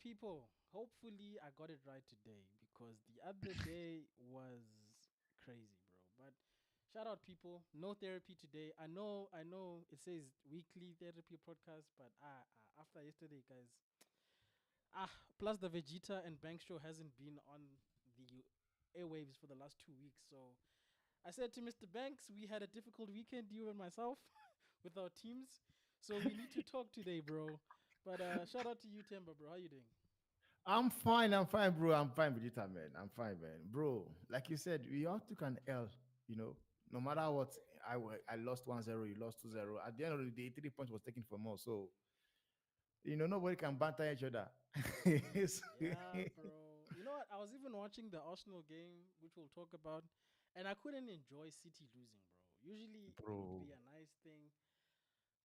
people. Hopefully, I got it right today because the other day was crazy, bro. But shout out, people. No therapy today. I know. It says weekly therapy podcast, but after yesterday, guys. Plus the Vegeta and Banks show hasn't been on the airwaves for the last 2 weeks, so I said to Mr. Banks, we had a difficult weekend, you and myself, with our teams. So we need to talk today, bro. But shout out to you, Temba, bro. How you doing? I'm fine. I'm fine, bro. I'm fine, Vegeta, man. I'm fine, man. Bro, like you said, we all took an L, you know. No matter what, I lost 1-0, you lost 2-0. At the end of the day, 3 points was taken from us. So, nobody can banter each other. Yeah, bro. You know what? I was even watching the Arsenal game, which we'll talk about, and I couldn't enjoy City losing, bro. Usually it would Bro. be a nice thing.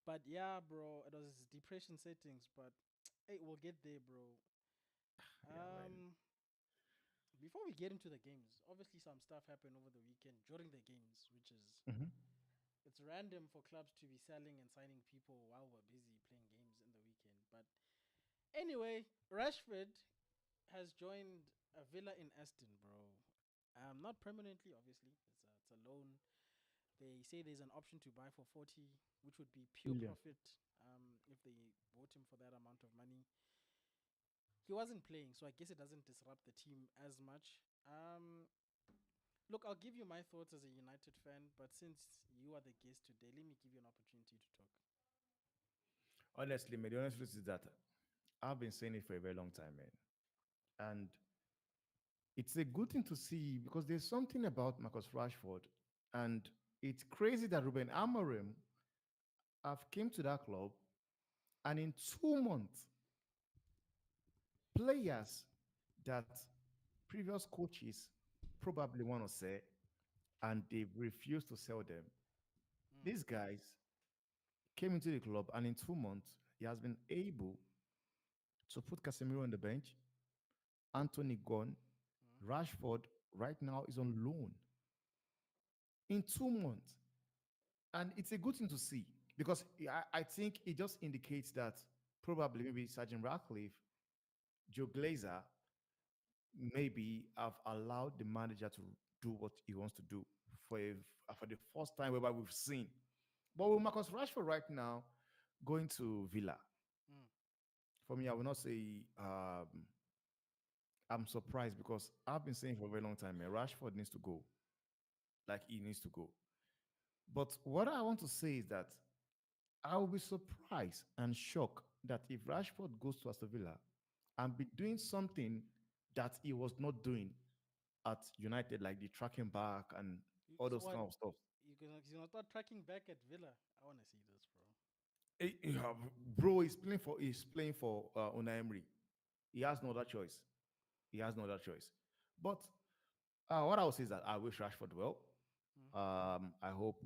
But yeah, bro, it was depression settings. But hey, we'll get there, bro. Yeah, man. Um, Before we get into the games, obviously some stuff happened over the weekend during the games, which is Mhm. it's random for clubs to be selling and signing people while we're busy playing games in the weekend. But anyway, Rashford has joined a villa in Aston, bro. Not permanently, obviously. It's a loan. They say there's an option to buy for 40, which would be pure Million. profit. If they bought him for that amount of money, he wasn't playing, so I guess it doesn't disrupt the team as much. Look, I'll give you my thoughts as a United fan, but since you are the guest today, let me give you an opportunity to talk. Honestly, man, the honest truth is that I've been saying it for a very long time, man. And it's a good thing to see because there's something about Marcus Rashford. And it's crazy that Ruben Amorim have came to that club and in 2 months, players that previous coaches probably want to sell and they refuse to sell them. Mm, These guys came into the club and in 2 months, he has been able to put Casemiro on the bench, Anthony gone, mm, Rashford right now is on loan in 2 months. And it's a good thing to see because I think it just indicates that probably maybe Sergeant Ratcliffe, Joe Glazer, maybe have allowed the manager to do what he wants to do for the first time whereby we've seen. But with Marcus Rashford right now going to Villa, mm. for me, I will not say I'm surprised because I've been saying for a very long time, man, Rashford needs to go. Like he needs to go. But what I want to say is that I will be surprised and shocked that if Rashford goes to Aston Villa and be doing something that he was not doing at United, like the tracking back and all So those what? kind of stuff. You gonna start tracking back at Villa? I wanna see this, bro. Bro, he's playing for Unai Emery. He has no other choice. He has no other choice. But what I would say is that I wish Rashford well. Mm. I hope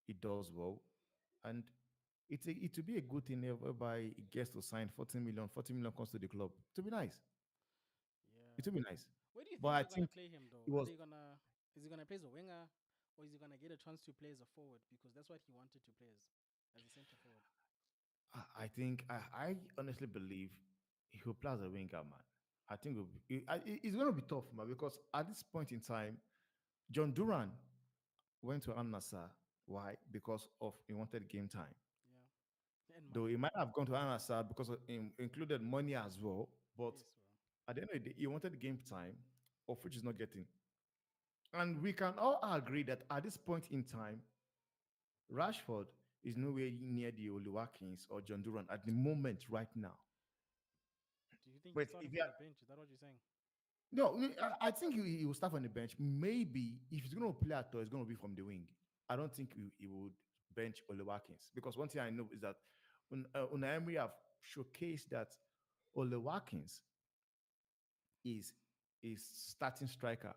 he does well, and it will be a good thing whereby he gets to sign 14 million. 40 million comes to the club. It will be nice. It will Yeah. be nice. Where do you But think I they're gonna think play him though? it Are was. they gonna Is he gonna play as a winger, or is he gonna get a chance to play as a forward? Because that's what he wanted to play as a center forward. I think I honestly believe he will play as a winger, man. I think it's going to be tough, man, because at this point in time, John Duran went to Al Nassr. Why? Because of he wanted game time. Yeah, and Though money. he might have gone to Al Nassr because of included money as well. But Yes, bro. at the end of the day, he wanted game time, of which he's not getting. And we can all agree that at this point in time, Rashford is nowhere near the Oli Watkins or John Duran at the moment right now. Do you think he's But starting if you from the bench? Is that what you're saying? no, I think he will start on the bench. Maybe if he's going to play at all, it's going to be from the wing. I don't think he would bench Ole Watkins because one thing I know is that Unai Emery have showcased that Ole Watkins is starting striker.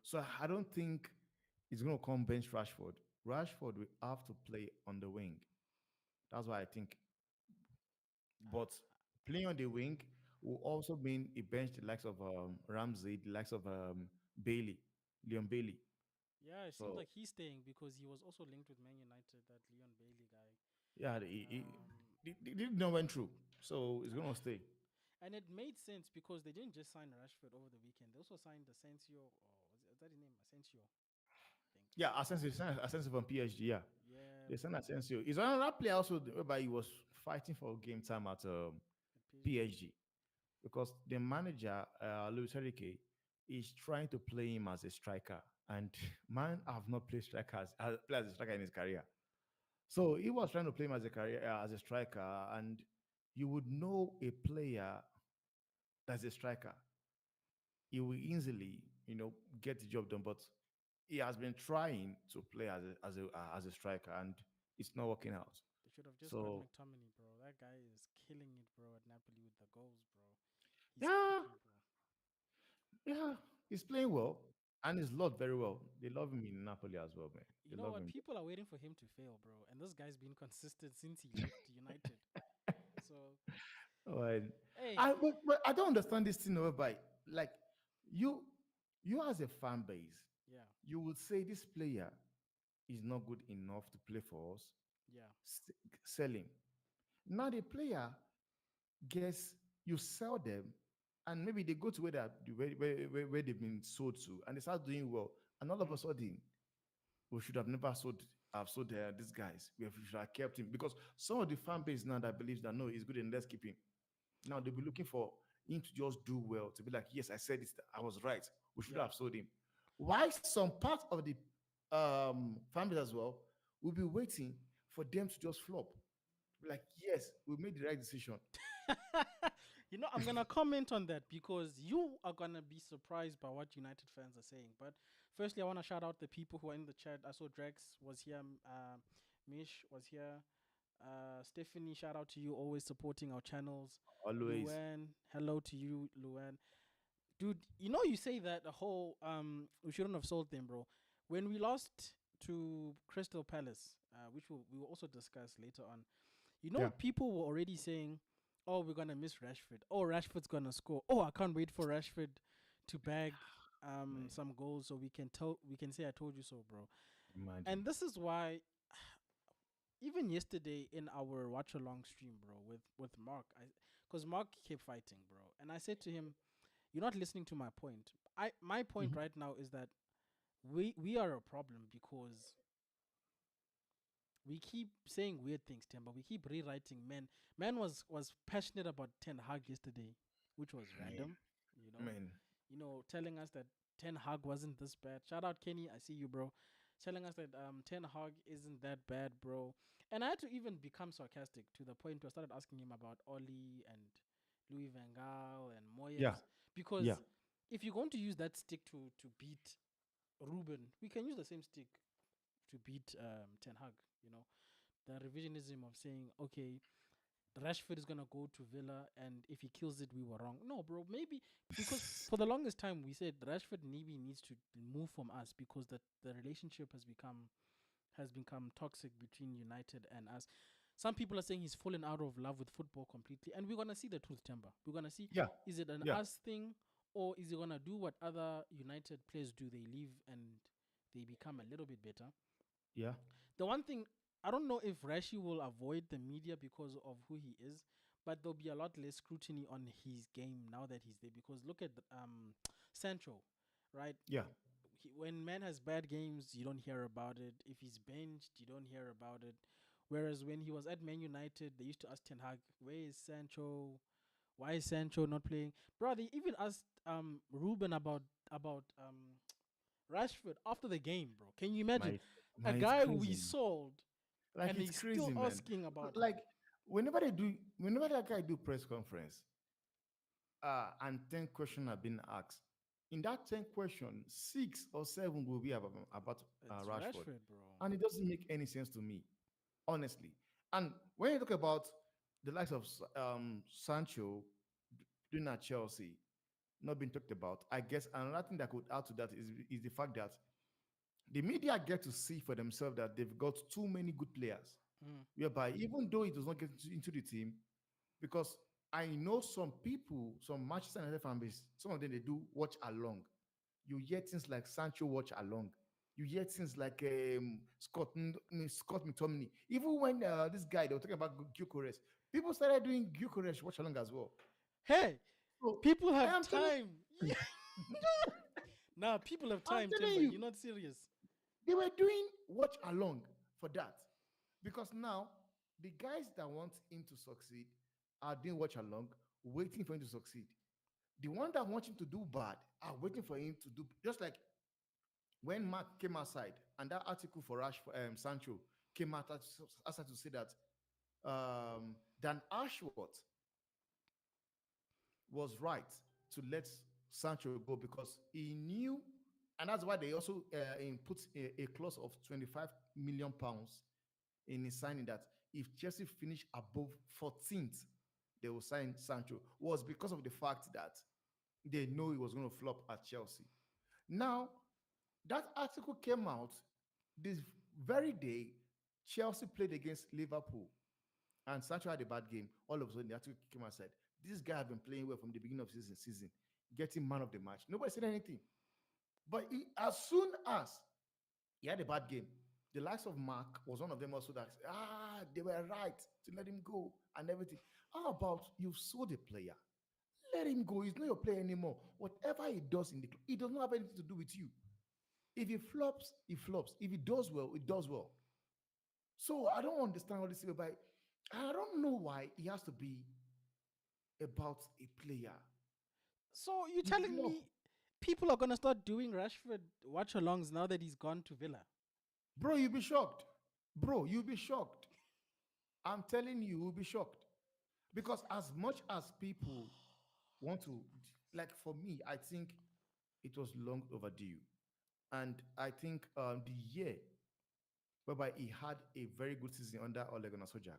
So I don't think he's going to come bench Rashford. Rashford will have to play on the wing. That's why I think. Ah, But playing on the wing will also mean he bench the likes of Ramsey, the likes of Bailey, Leon Bailey. yeah, it seems So like he's staying because he was also linked with Man United. That Leon Bailey guy. yeah, Um, he did not went through. So he's gonna stay. And it made sense because they didn't just sign Rashford over the weekend. They also signed Asensio, or is that his name? Asensio, I think. Yeah, Asensio from PSG. Yeah, Yeah, they signed Asensio. He's another player also, whereby he was fighting for game time at at PSG. PSG because the manager, Luis Enrique, is trying to play him as a striker. And man, have not played played as a striker in his career. So he was trying to play him as a career as a striker, and you would know a player that's a striker. He will easily, get the job done. But he has been trying to play as a striker, and it's not working out. They should have just got So McTominay, bro. That guy is killing it, bro, at Napoli with the goals, bro. He's yeah, cooking, bro. yeah, he's playing well, and he's loved very well. They love him in Napoli as well, man. You They know love what? him. People are waiting for him to fail, bro. And this guy's been consistent since he left United. So, Oh, and hey, but I don't understand this thing whereby like you you as a fan base, yeah, you would say this player is not good enough to play for us. yeah. s- Sell him. Now the player guess you sell them, and maybe they go to where they've been sold to, and they start doing well, and all of a Mm, sudden we should have never sold these guys. We should have kept him because some of the fan base now that believes that no, he's good and let's keep him. Now they'll be looking for him to just do well, to be like, yes, I said this, I was right. We should yeah. have sold him. Why some part of the fan base as well will be waiting for them to just flop. Be like, yes, we made the right decision. I'm gonna comment on that because you are gonna be surprised by what United fans are saying. But firstly, I want to shout out the people who are in the chat. I saw Drex was here, Mish was here, Stephanie. Shout out to you, always supporting our channels. Always. Luan, hello to you, Luan. Dude, you say that the whole we shouldn't have sold them, bro. When we lost to Crystal Palace, which we will also discuss later on. Yeah. People were already saying, "Oh, we're gonna miss Rashford. Oh, Rashford's gonna score. Oh, I can't wait for Rashford to bag Man, some goals so we can say I told you so, bro." imagine. And this is why even yesterday in our watch along stream, bro, with Mark, because Mark kept fighting, bro, and I said to him, "You're not listening to my point. My point Mhm. right now is that we are a problem because we keep saying weird things, Tim, but we keep rewriting. Man was passionate about Ten Hag yesterday, which was Man, random. You know, man, telling us that Ten Hag wasn't this bad. Shout out Kenny, I see you, bro. Telling us that Ten Hag isn't that bad, bro. And I had to even become sarcastic to the point where I started asking him about Oli and Louis Van Gaal and yeah, Moyes yeah, because if you're going to use that stick to beat Ruben, we can use the same stick to beat Ten Hag. The revisionism of saying, okay, Rashford is gonna go to Villa, and if he kills it, we were wrong. No, bro, maybe because for the longest time we said Rashford maybe needs to move from us because the relationship has become toxic between United and us. Some people are saying he's fallen out of love with football completely, and we're gonna see the truth, Timber. We're gonna see, yeah, is it an yeah, us thing, or is he gonna do what other United players do? They leave and they become a little bit better. yeah, The one thing, I don't know if Rashy will avoid the media because of who he is, but there'll be a lot less scrutiny on his game now that he's there. Because look at Sancho, right? yeah. When man has bad games, you don't hear about it. If he's benched, you don't hear about it. Whereas when he was at Man United, they used to ask Ten Hag, "Where is Sancho? Why is Sancho not playing?" Bro, they even asked Ruben about Rashford after the game, bro. Can you imagine My, a my, it's guy we crazy. sold Like and it's he's still crazy, man. asking about him? Like whenever that guy do press conference, and 10 questions have been asked. In that 10 questions, 6 or 7 will be about It's Rashford, Rashford, bro. and it doesn't make any sense to me, honestly. And when you talk about the likes of Sancho doing at Chelsea, not being talked about, I guess another thing that could add to that is the fact that the media get to see for themselves that they've got too many good players, Mm. whereby even though it does not get into the team, because I know some people, some Manchester United fan base, some of them they do watch along. You hear things like Sancho watch along. You hear things like Scott McTominay. Even when this guy they were talking about Gyökeres, people started doing Gyökeres watch along as well. Hey, So people I have am telling time. Nah, people have I'm time, telling Timber. You're you, not serious. they were doing watch along for that. Because now the guys that want him to succeed are doing watch along, waiting for him to succeed. The one that want him to do bad are waiting for him to do just like when Mark came outside and that article for Sancho came out as to say that Dan Ashworth was right to let Sancho go because he knew, and that's why they also put a clause of 25 million pounds in his signing that if Chelsea finish above 14th, they will sign Sancho. Was because of the fact that they know he was going to flop at Chelsea. Now, that article came out this very day. Chelsea played against Liverpool and Sancho had a bad game. All of a sudden, the article came out and said, this guy has been playing well from the beginning of season, getting man of the match. Nobody said anything. But as soon as he had a bad game, the likes of Mark was one of them also that, they were right to let him go and everything. How about you sold a player? Let him go. He's not your player anymore. Whatever he does in the club, it does not have anything to do with you. If he flops, he flops. If he does well, it does well. So I don't understand all this about. I don't know why he has to be about a player. So you're You telling flop, me people are gonna start doing Rashford watch-alongs now that he's gone to Villa? bro. You'll be shocked, bro. You'll be shocked. I'm telling you, you'll be shocked because as much as people want to, like for me, I think it was long overdue, and I think the year whereby he had a very good season under Ole Gunnar Solskjaer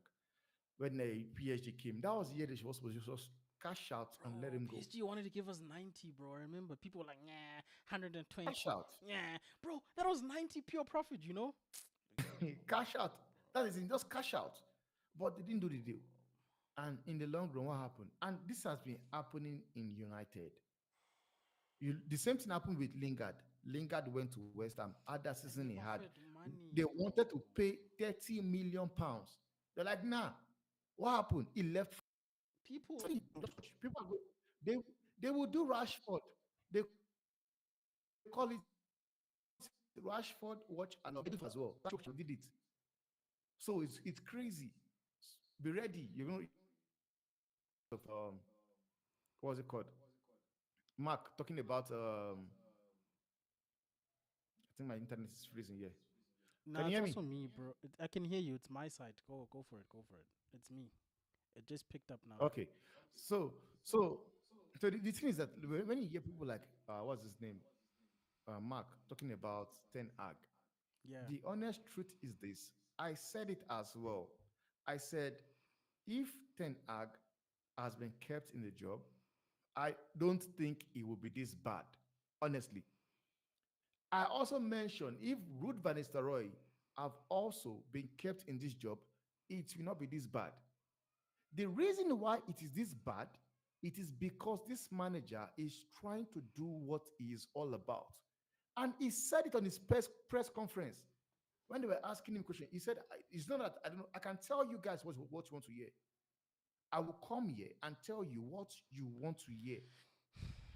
when the PSG came, that was the year they was supposed to just cash out and let Bro, him go. PSG wanted to give us 90, bro. I remember people were like, nah, Cash 120. out. Yeah. Bro, that was 90 pure profit, you know? Cash out. That is in just cash out. But they didn't do the deal. And in the long run, what happened? And this has been happening in United. The same thing happened with Lingard. Lingard went to West Ham. Other season And he they had, offered they money, wanted to bro. pay 30 million pounds. They're like, nah. What happened? He left. People, People they they will do Rashford. They call it Rashford watch along. They do it as well. Rashford watch along. They did it. So it's crazy. Be ready. You're going to hear a lot of what's it called? Mark talking about I think my internet is freezing here. Can nah, you it's hear also me? me, bro. I can hear you. It's my side. Go for it. Go for it. It's me. It just picked up now. Okay. So the thing is that when you hear people like what's his name? Mark talking about Ten Hag, Yeah. the honest truth is this. I said it as well. I said, if Ten Hag has been kept in the job, I don't think it will be this bad. Honestly. I also mentioned if Ruud van Nistelrooy have also been kept in this job, it will not be this bad. The reason why it is this bad, it is because this manager is trying to do what he is all about. And he said it on his press conference when they were asking him question. He said, "It's not that I don't know. I can tell you guys what you want to hear. I will come here and tell you what you want to hear."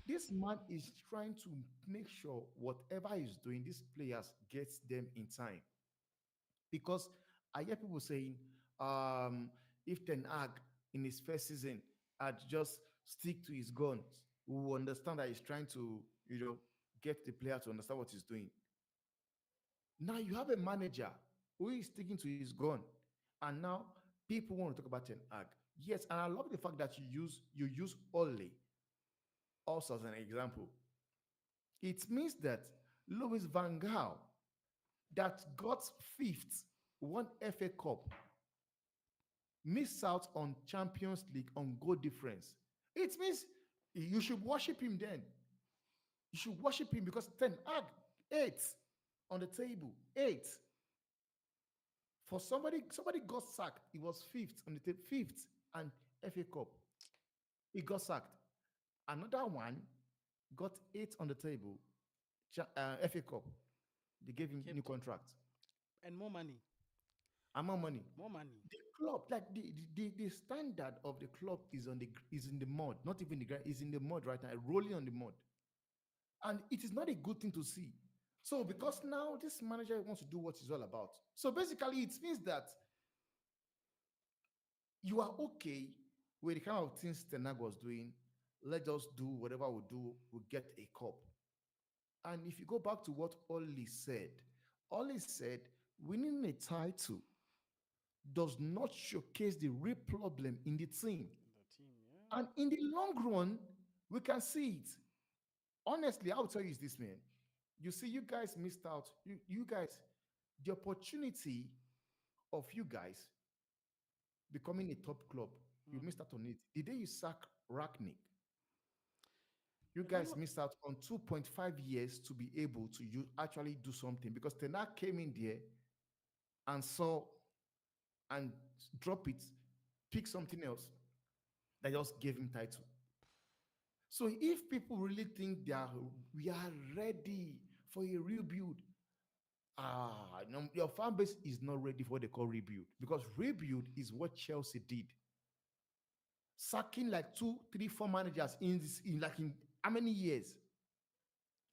This man is trying to make sure whatever he's doing, these players gets them in time. Because I hear people saying, if Ten Hag in his first season had just stick to his guns, we will understand that he's trying to, get the player to understand what he's doing. Now you have a manager who is sticking to his gun, and now people want to talk about Ten Hag. Yes, and I love the fact that you use Ole also as an example. It means that Louis Van Gaal, that got fifth, won FA Cup, missed out on Champions League on goal difference. It means you should worship him then. You should worship him because Ten Hag, eight on the table, eight. For somebody got sacked. He was fifth on the table, fifth and FA Cup. He got sacked. Another one got eight on the table, FA Cup. They gave him new Kept him. contract And more money. and more money. More money. club, like the standard of the club is in the mud, not even the ground, is in the mud right now, rolling on the mud, and it is not a good thing to see. So because now this manager wants to do what he's all about. So basically, it means that you are okay with the kind of things Tenag was doing. Let us do whatever we do. We'll get a cup. And if you go back to what Oli said, winning a title does not showcase the real problem in the team. The team, yeah. And in the long run, we can see it. Honestly, I will tell you is this, man. You see, you guys missed out. You guys, the opportunity of you guys becoming a top club, you Mm. missed out on it. The day you sack Ragnick, you If I'm guys not, missed out on 2.5 years to be able to actually do something because Tenak came in there and saw and drop it, pick something else that just gave him title. So if people really think we are ready for a rebuild, no, your fan base is not ready for what they call rebuild because rebuild is what Chelsea did, sacking like two, three, four managers in how many years?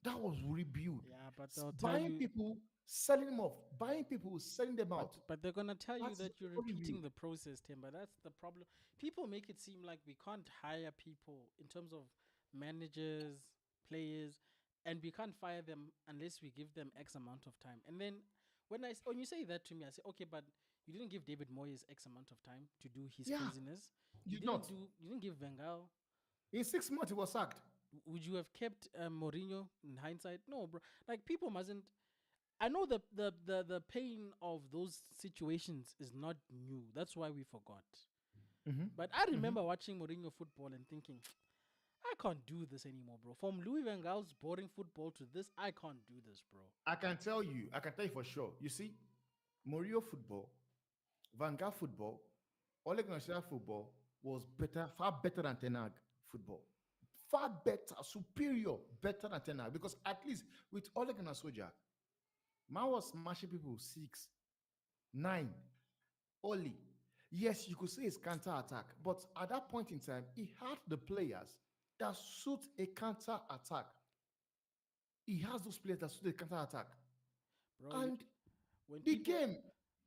That was rebuild. yeah, but they'll tell Buying you, people, selling them off, buying people, selling them out. but they're gonna tell you That is that you're all repeating rebuild. the process, Tim. But that's the problem. People make it seem like we can't hire people in terms of managers, players, and we can't fire them unless we give them X amount of time. And then when you say that to me, I say, okay, but you didn't give David Moyes X amount of time to do his Yeah, craziness. you not. You didn't give Vengal. In 6 months, he was sacked. Would you have kept Mourinho in hindsight? No, bro. Like people mustn't. I know the pain of those situations is not new. That's why we forgot. Mhm, But I mhm. remember watching Mourinho football and thinking, I can't do this anymore, bro. From Louis Van Gaal's boring football to this, I can't do this, bro. I can tell you for sure. You see, Mourinho football, Van Gaal football, Ole Gunnar Solskjaer football was better, far better than Ten Hag football. Far better, superior, better than Ten Hag. Because at least with Ole Gunnar Solskjaer, man was smashing people 6, 9, Oli. Yes, you could say it's counter attack, but at that point in time, he had the players that suit a counter attack. He has those players that suit a counter attack. Bro, And when the people, game,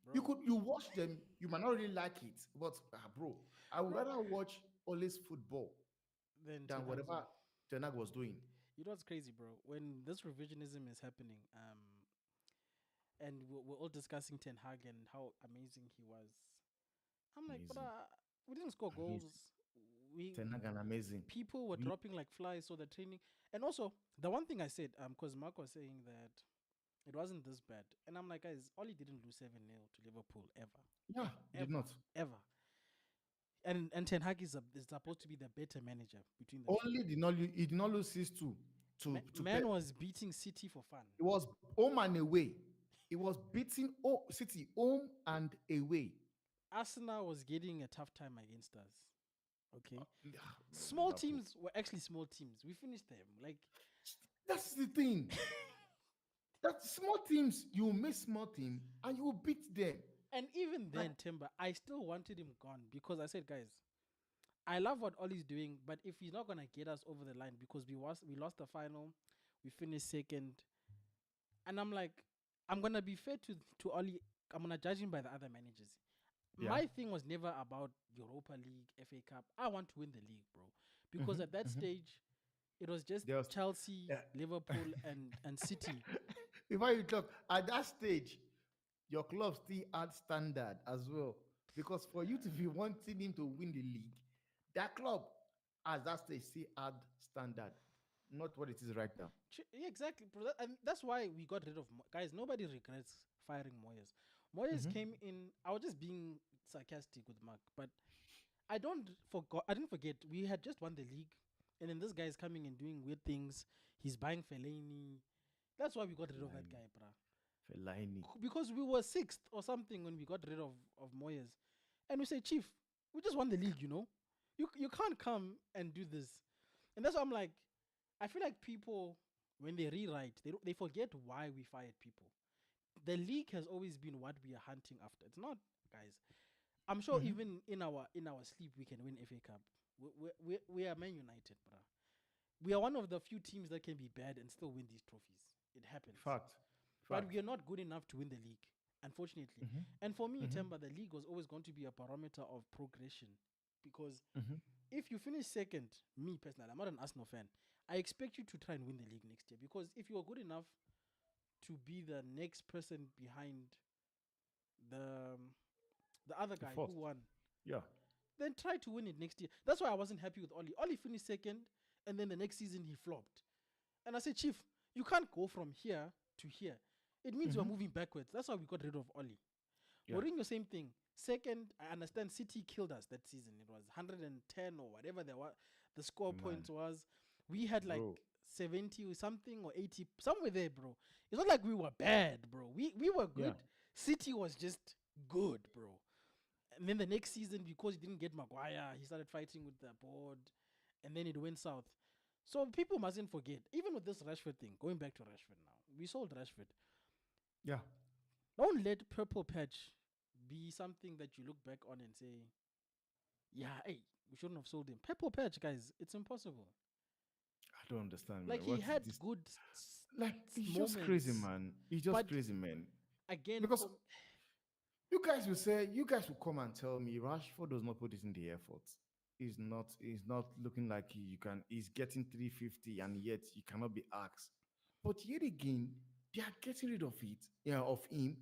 bro, you watch them, you might not really like it, but bro, I would bro, rather watch Ole's football then than Ten Hag's one. whatever Tenag was doing. You know what's crazy, bro? When this revisionism is happening, and we're all discussing Ten Hag and how amazing he was. I'm like, but Amazing, we didn't score amazing. goals. We Tenag and amazing. People were We, dropping like flies, so the training. And also the one thing I said, because Mark was saying that it wasn't this bad, and I'm like, guys, Oli didn't lose 7-0 to Liverpool ever, yeah, he did ever, not. ever. And Ten Hag is supposed to be the better manager between the two. Only did not he did not lose 6-2 to Man Pep. was beating City for fun. It was home and away. It was beating City home and away. Arsenal was getting a tough time against us. Okay, Man, small Liverpool. teams were actually small teams. We finished them. Like, That's the thing. That small teams, you miss small team and you will beat them. and even Like, then, Timber, I still wanted him gone because I said, guys, I love what Ollie's doing, but if he's not gonna get us over the line because we lost the final, we finished second, and I'm like, I'm gonna be fair to Ollie. I'm gonna judge him by the other managers. yeah. My thing was never about Europa League, FA Cup. I want to win the league, bro, because Hmm, at that hmm. stage, it was just There was, Chelsea, yeah. Liverpool, and City. Before you talk, at that stage, your club still had standard as well. Because for you to be wanting him to win the league, that club at that stage still had standard, not what it is right now. Yeah, exactly, bro. And that's why we got rid of guys. Nobody regrets firing Moyes. Moyes Hmm. came in. I was just being sarcastic with Mark, but I don't forgot. I didn't forget. We had just won the league, and then this guy is coming and doing weird things. He's buying Fellaini. That's why we got rid of that Fellaini. guy, bruh. Fellaini. Because we were sixth or something when we got rid of Moyes, and we say, Chief, we just won the league. You can't come and do this, and that's why I'm like, I feel like people when they rewrite, they forget why we fired people. The league has always been what we are hunting after. It's not, guys. I'm sure even in our sleep we can win FA Cup. We are Man United, bro. We are one of the few teams that can be bad and still win these trophies. It happens. Fact. But we are not good enough to win the league, unfortunately. Mm-hmm. And for me, Temba, the league was always going to be a barometer of progression. Because if you finish second, me personally, I'm not an Arsenal fan. I expect you to try and win the league next year. Because if you are good enough to be the next person behind the other guy who won, then try to win it next year. That's why I wasn't happy with Oli. Oli finished second, and then the next season he flopped. And I said, Chief, you can't go from here to here. It means you're moving backwards. That's why we got rid of Oli. Mourinho, same thing. Second, I understand City killed us that season. It was 110 or whatever the score points was. We had like 70 or something or 80, somewhere there, bro. It's not like we were bad, bro. We were good. Yeah. City was just good, bro. And then the next season, because he didn't get Maguire, he started fighting with the board, and then it went south. So people mustn't forget, even with this Rashford thing, going back to Rashford now, we sold Rashford. Yeah. Don't let purple patch be something that you look back on and say, yeah, hey, we shouldn't have sold him. Purple patch, guys, it's impossible. I don't understand, like, man. He had good he's moments, just crazy, man. He's just crazy, man. Again, because you guys will come and tell me Rashford does not put it in the effort. He's not looking like he's getting 350 and yet you cannot be asked. But yet again, they are getting rid of it, of him.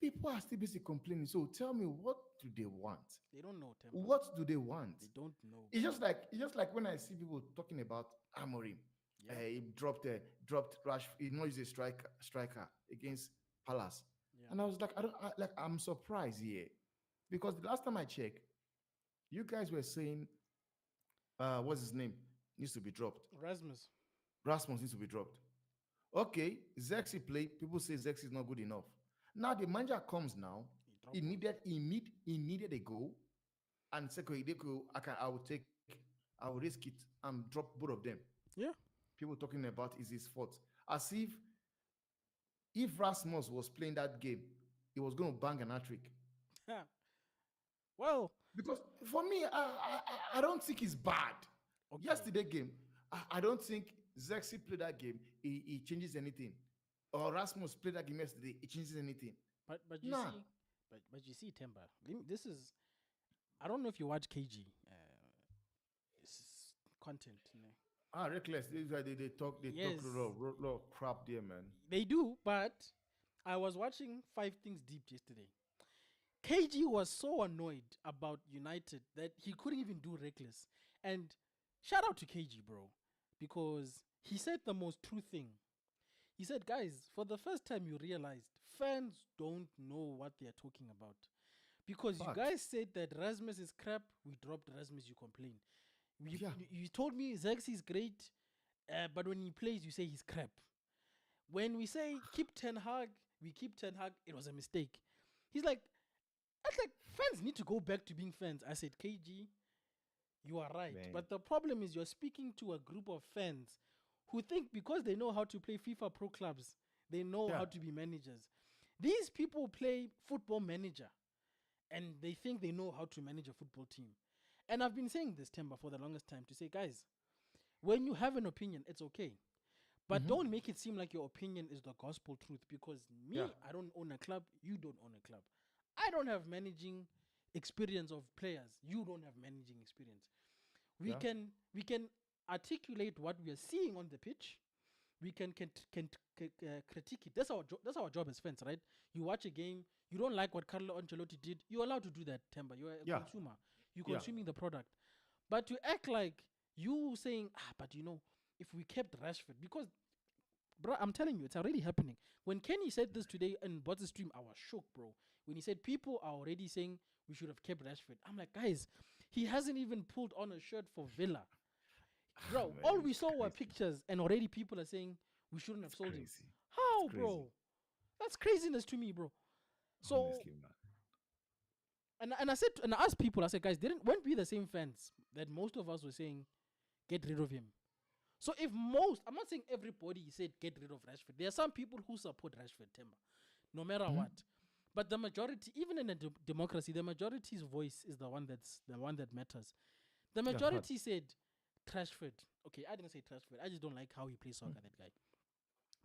People are still busy complaining. So tell me, what do they want? They don't know. What do they want? They don't know. It's just like when I see people talking about Amorim. Yeah. He dropped Rashford. He knows he's a striker against Palace. Yeah. And I was like, I'm surprised here. Because the last time I checked, you guys were saying, what's his name? Needs to be dropped. Rasmus needs to be dropped. Okay, Zexi played. People say Zexi is not good enough. Now the manager comes now. He needed a goal. And second, I will risk it and drop both of them. Yeah. People talking about is his fault. As if Rasmus was playing that game, he was going to bang an hat-trick. Well, because for me, I don't think it's bad. Okay. Yesterday game, I don't think Zexi played that game. He changes anything, or Rasmus played that game yesterday. It changes anything. But you see, but you see, Temba. This is, I don't know if you watch KG. Content. Reckless. They talk a lot of crap there, man. They do, but I was watching 5 Things Deep yesterday. KG was so annoyed about United that he couldn't even do Reckless. And shout out to KG, bro, because he said the most true thing. He said, guys, for the first time you realized fans don't know what they're talking about. Because you guys said that Rasmus is crap, we dropped Rasmus, you complain. You told me Zex is great, but when he plays, you say he's crap. When we say keep Ten Hag, we keep Ten Hag, it was a mistake. He's like, fans need to go back to being fans. I said, KG, you are right. Man. But the problem is you're speaking to a group of fans who think because they know how to play FIFA Pro Clubs, they know how to be managers. These people play Football Manager, and they think they know how to manage a football team. And I've been saying this, Temba, for the longest time, to say, guys, when you have an opinion, it's okay. But don't make it seem like your opinion is the gospel truth, because I don't own a club, you don't own a club. I don't have managing experience of players. You don't have managing experience. We can articulate what we are seeing on the pitch. We can critique it. That's our job as fans, right? You watch a game, you don't like what Carlo Ancelotti did. You're allowed to do that, Temba. You're a consumer. You're consuming the product. But to act like you saying, but if we kept Rashford, because, bro, I'm telling you, it's already happening. When Kenny said this today in Bots' stream, I was shocked, bro. When he said people are already saying we should have kept Rashford. I'm like, guys, he hasn't even pulled on a shirt for Villa. Bro, man, all we saw were pictures, and already people are saying we shouldn't have sold him. How, bro? That's craziness to me, bro. So, honestly, man. And I asked people, I said, guys, weren't we the same fans that most of us were saying, get rid of him? So if I'm not saying everybody said get rid of Rashford. There are some people who support Rashford, Temba, no matter what. But the majority, even in a democracy, the majority's voice is the one that matters. The majority said Rashford. Okay, I didn't say Rashford. I just don't like how he plays soccer, that guy.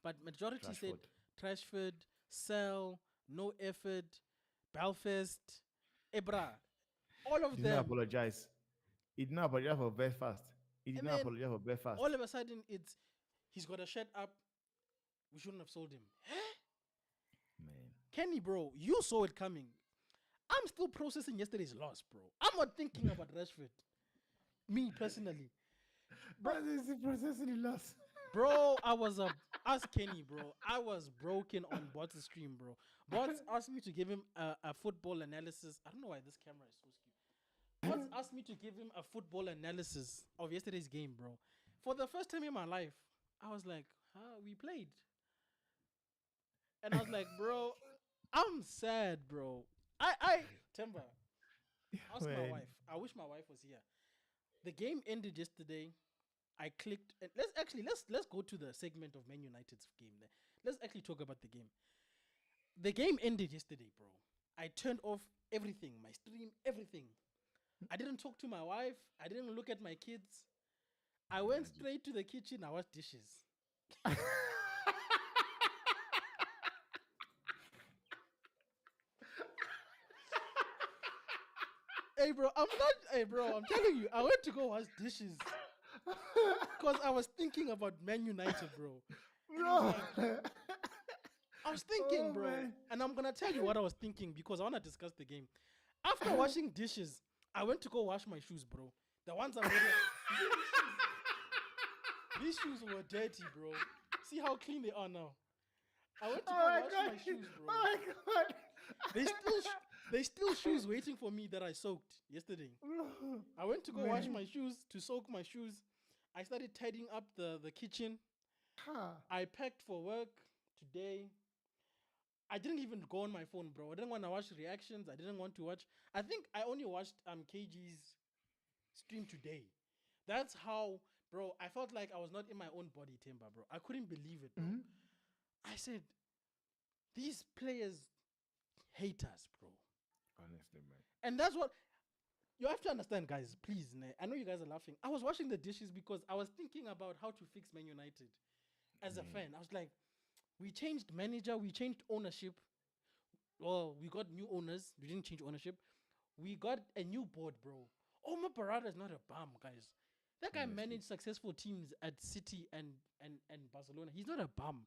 But majority said Rashford, Sell, no effort, Belfast, Ebra. All of He did them. not apologize. He did not apologize for Belfast. He did And not then apologize for Belfast. all of a sudden, he's got a shirt up. We shouldn't have sold him. Man. Kenny, bro, you saw it coming. I'm still processing yesterday's loss, bro. I'm not thinking about Rashford. Me, personally. But this is processing the loss. Bro, ask Kenny, bro. I was broken on Bots' stream, bro. Bots asked me to give him a football analysis. I don't know why this camera is so skewed. Bots asked me to give him a football analysis of yesterday's game, bro. For the first time in my life, I was like, we played. And I was like, bro, I'm sad, bro. Timber, ask my wife. I wish my wife was here. The game ended yesterday. I clicked and let's go to the segment of Man United's game there. Let's actually talk about the game. The game ended yesterday, bro. I turned off everything, my stream, everything. I didn't talk to my wife. I didn't look at my kids. I went straight to the kitchen. I washed dishes. Hey, bro, I'm telling you, I went to go wash dishes. Because I was thinking about Man United, bro. I was thinking, bro. Man. And I'm going to tell you what I was thinking because I want to discuss the game. After washing dishes, I went to go wash my shoes, bro. The ones I'm wearing. These shoes were dirty, bro. See how clean they are now. I went to go wash my shoes, bro. Oh my God. They still shoes waiting for me that I soaked yesterday. I went to go wash my shoes, to soak my shoes. I started tidying up the kitchen. I packed for work today. I didn't even go on my phone, bro. I didn't want to watch reactions. I didn't want to watch. I think I only watched KG's stream today. That's how, bro, I felt like I was not in my own body, Timber, bro. I couldn't believe it, bro. Mm-hmm. I said, these players hate us, bro. Honestly, man. And that's what you have to understand, guys. Please, I know you guys are laughing. I was washing the dishes because I was thinking about how to fix Man United as a fan. I was like, we changed manager, we changed ownership. Well, we got new owners. We didn't change ownership. We got a new board, bro. Omar Barada is not a bum, guys. That guy managed successful teams at City and Barcelona. He's not a bum.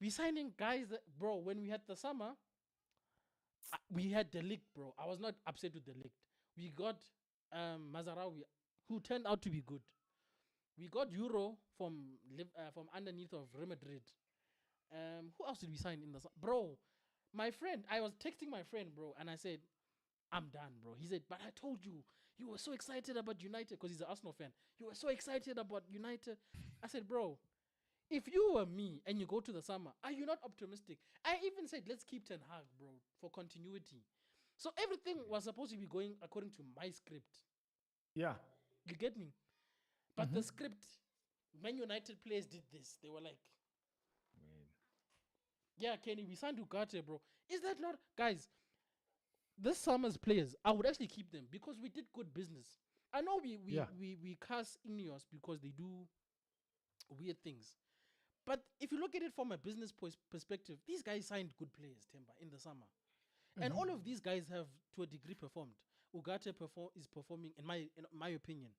We signing guys that, bro, when we had the summer, we had De Ligt, bro. I was not upset with De Ligt. We got Mazarawi, who turned out to be good. We got Euro from underneath of Real Madrid. Who else did we sign in the summer? Bro, my friend, I was texting my friend, bro, and I said, I'm done, bro. He said, but I told you, you were so excited about United, because he's an Arsenal fan. You were so excited about United. I said, bro, if you were me and you go to the summer, are you not optimistic? I even said, let's keep Ten Hag, bro, for continuity. So everything was supposed to be going according to my script. Yeah. You get me? But the script, Man United players did this. They were like, yeah, Kenny, we signed Ugarte, bro. Is that not... Guys, this summer's players, I would actually keep them because we did good business. I know we cast Ineos because they do weird things. But if you look at it from a business perspective, these guys signed good players, Temba, in the summer. And all of these guys have, to a degree, performed. Ugarte is performing, in my opinion.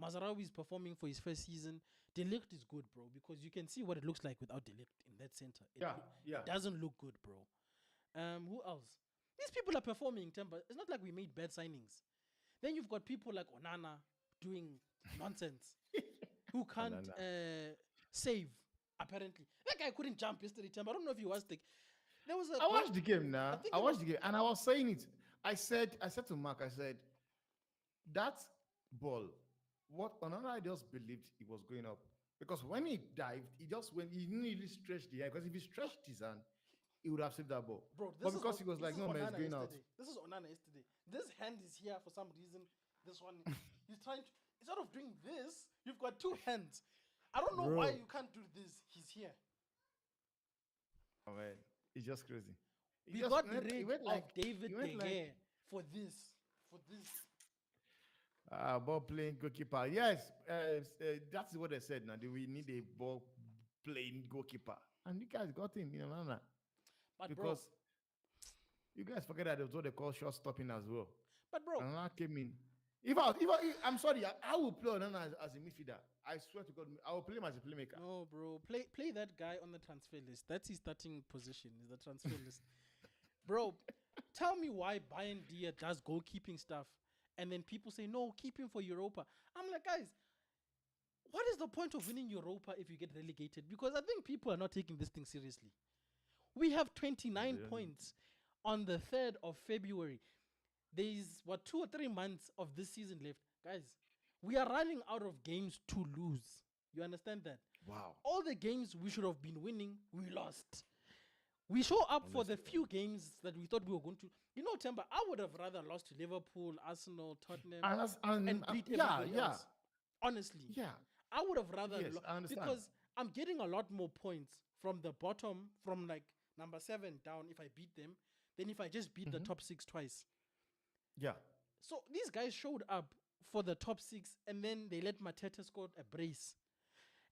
Mazarawi is performing for his first season. De Ligt is good, bro, because you can see what it looks like without De Ligt in that center. It doesn't look good, bro. Who else? These people are performing, Temba. It's not like we made bad signings. Then you've got people like Onana doing nonsense who can't save, apparently. That guy couldn't jump yesterday, Temba. I don't know if he was I watched the game now. I watched the game, and I was saying it. I said to Mark, I said, that ball, what Onana just believed it was going up. Because when he dived, he didn't really stretch the hand. Because if he stretched his hand, he would have saved that ball. Bro, but because he was like, no, man, it's going out. This is Onana yesterday. This hand is here for some reason. This one, he's trying to, instead of doing this, you've got two hands. I don't know why you can't do this. He's here. Oh, man. It's just crazy. We just got rid of he David De went like Gea for this. For this. ball playing goalkeeper. Yes, that's what they said. Now we need a ball playing goalkeeper, and you guys got him, But bro, because you guys forget that it was what they call short stopping as well. but bro, And I came in. I'm sorry, I will play Onana as a midfielder. I swear to God, I will play him as a playmaker. no, bro. Play that guy on the transfer list. That's his starting position. Is the transfer list, bro. Tell me why Bayern Dia does goalkeeping stuff, and then people say no, keep him for Europa. I'm like, guys, what is the point of winning Europa if you get relegated? Because I think people are not taking this thing seriously. We have 29 points on the 3rd of February. There's 2 or 3 months of this season left. Guys, we are running out of games to lose. You understand that? Wow. All the games we should have been winning, we lost. We show up for the few games that we thought we were going to. Temba, I would have rather lost to Liverpool, Arsenal, Tottenham, and beat everybody else. Honestly. Yeah. I would have rather Yes, I understand. because I'm getting a lot more points from the bottom, from like number 7 down if I beat them, than if I just beat the top 6 twice. Yeah. So these guys showed up for the top 6, and then they let Mateta score a brace.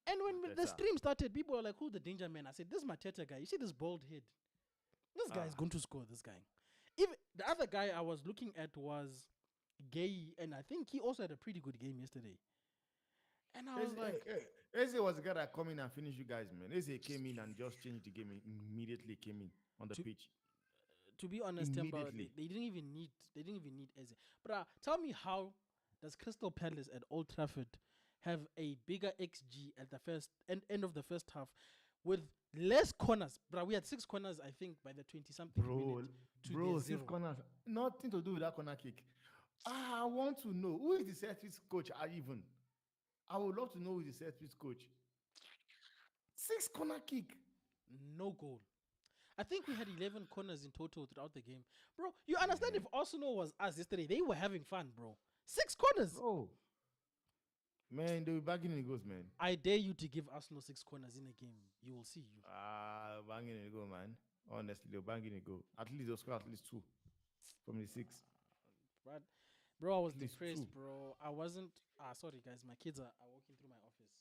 And when the stream started, people were like, "Who's the danger man?" I said, "This Mateta guy. You see this bald head? This guy is going to score. This guy." Even the other guy I was looking at was Gay, and I think he also had a pretty good game yesterday. And I was like, Eze was the guy that come in and finish you guys, man. Eze came in and just changed the game. Immediately came in on the pitch. To be honest, Temba, they didn't even need Eze. But tell me, how does Crystal Palace at Old Trafford have a bigger XG at the end of the first half with less corners? Bro, we had 6 corners, I think, by the 20-something minute. Bro, 6 corners. Nothing to do with that corner kick. I want to know, who is the set piece coach even? I would love to know who is the set piece coach. 6 corner kick. No goal. I think we had 11 corners in total throughout the game. Bro, you understand if Arsenal was us yesterday, they were having fun, bro. 6 corners. Oh. Man, they were bagging in the goals, man. I dare you to give Arsenal 6 corners in a game. You will see you. Banging in the goal, man. Honestly, they're banging in the goal. At least they'll score at least 2 from the 6. But, bro, I was depressed, bro. I wasn't... sorry, guys. My kids are walking through my office.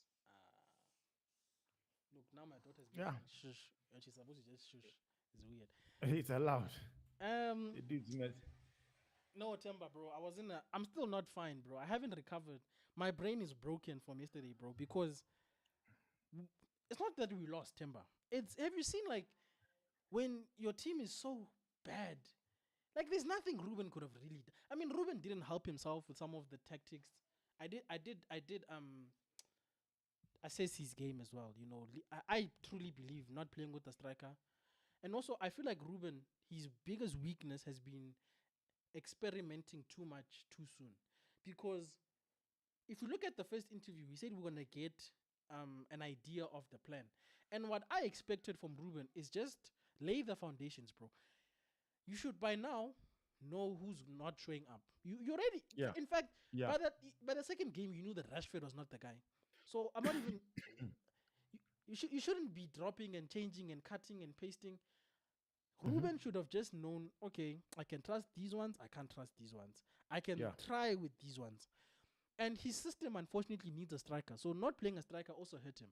Look, now my daughter's being shush. And she's supposed to just shush. It's weird. It's allowed. No, Temba, bro. I'm still not fine, bro. I haven't recovered. My brain is broken from yesterday, bro, because it's not that we lost, Temba. Have you seen, like, when your team is so bad, like, there's nothing Ruben could have really done. I mean, Ruben didn't help himself with some of the tactics. I did assess his game as well. I truly believe not playing with the striker. And also, I feel like Ruben, his biggest weakness has been experimenting too much too soon. Because if you look at the first interview, he said we're going to get an idea of the plan. And what I expected from Ruben is just lay the foundations, bro. You should by now know who's not showing up. You already... Yeah. In fact, by the second game, you knew that Rashford was not the guy. So I'm not even... You shouldn't be dropping and changing and cutting and pasting. Ruben should have just known, okay, I can trust these ones, I can't trust these ones. I can try with these ones. And his system, unfortunately, needs a striker. So not playing a striker also hurt him.